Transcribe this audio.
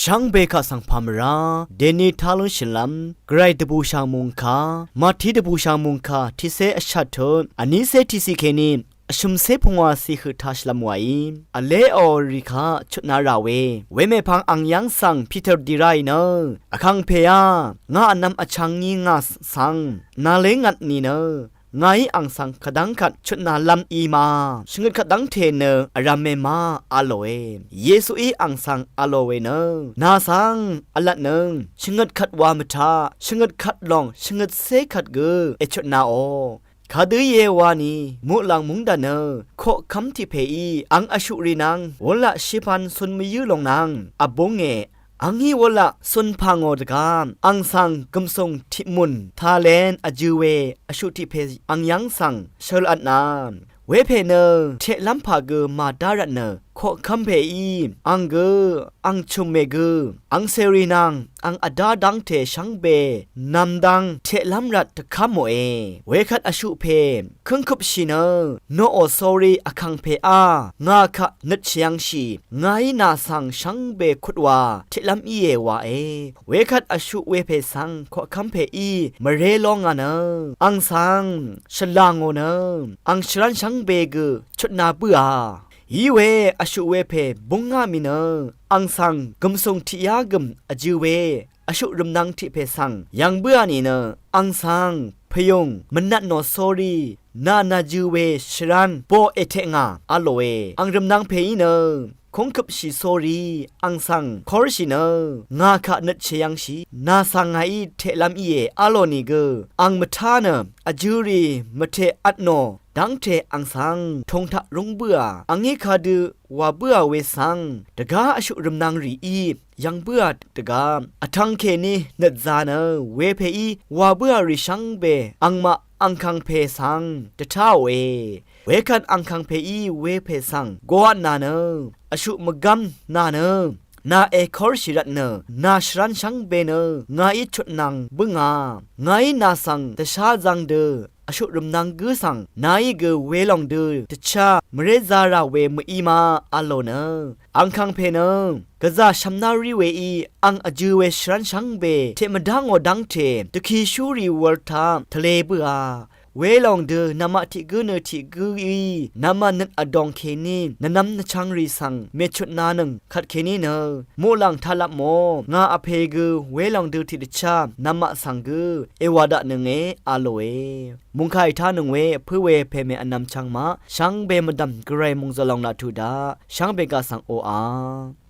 ช่างเบคาสังพามราเดนิทาลุนชิลัมไกรตบูชามุงคามาทีตบูชามุงคาทิเซอชัดโทอันนี้เซทิสิเคนิชุมเซพงวาสิคือทัชลมวยอเลออริคาชุนาราเวเวเมพังอังยังสังพีเตอร์ดีไรเนออคังเพยางาอันนำอชังงีงาสังนาเลงัดนีเนไงอังสังขดังขัดชุดนาลำอีมาชงดขดังเทเนอรามเมมาอโลเอเยซูอีอังสังอโลเวเนนาสังอลัดเนชงดขัดวามทาชงดขัดลองชงดเซขัดเกเอชุดนาโอคาดือเยวานีมุลังมุงดาเนโคคำที่เพอีอังอชุรีนังวละชิพันสุนมียืลงนางอบงเงอังฮีวละสุนพังโอดกามอังสังกำทรงทิมุนทาเลนอจูเวอชุติเพอังยังสังเชลอัดนามเวเพเนเทลัมพาเกมาดารันเนโคคัมเพอีอังเกอังชุมเมเกอังเซรีนังอังอดาดังเทชังเบนำดังเทลัมรัดตะคำโมเอเวคัดอชุเพคึงคุบชินโนโอโซรีอคังเพอางาคะนึดเชียงชีไงนาสังชังเบขุดว่าเทลัมอีเยวาเอเวคัดอชุเวเพสังโคคัมเพอีมเรลองานะอังสังฉลางโอนะอังชรันชังเบกชุดนาเบือยีเวอชุเวเพบุงงามิเนอังสังกำทรงทิยากมอจูเวอชุรุมนังทิเพสังยังเบือนี่เนอังสังพยงมันนัดโนโซรีนาจูเวชรันโปเอเทงาอโลเออังรุมนังเพอีเนคงกับชิโซรีอังสังคอร์ชิเนงาคะนัดเชียงชีนาสังไงเทลัมอีเออโลนิเกอังมทาเนอจูรีมเทอัดโนดังเทอังสังทงทะรงเบื่ออังเงคาดือว่าเบื่อเวสังตะกาอชุรมนางรีอียังเบื่อตะกาอทังเคนีนัดจาเนเวเพอีว่าเบื่อริชังเบอังมาอังคังเพสังตะท้าเวคันอังคังเพอีเวเพสังกวนาเนอชุมกัมนาเนนาเอคอร์ชิรัตเนนาชรันชังเบเนงาอิชุดนังบึงางานาสังตะชาจังเดอชุรุมนังกือสังนายเกเวลองเดตชามเรซาราเวมอีมาอโลเนอังคังเพเนกะซาชัมนารีเวอีอังอจูเวชรันชังเบเทมดังโอดังเทตะคีชูรีวอลทาทะเลเบือเวลองเดนามาทิกเนทิกุอีนามานัดอดองเคนีนนำนชังรีสังเมชุดนานึงขัดเคนีเนมูลังทาลับโมงาอเพกเวลองเดทิดชานามาสังกเอวาดะนึงเออาโลเอมุงไคทานึงเวเพื่อเวเพเมอนำชังมาชังเบมดำกรายมุงจะลองนาทูดาชังเบกาสังโออา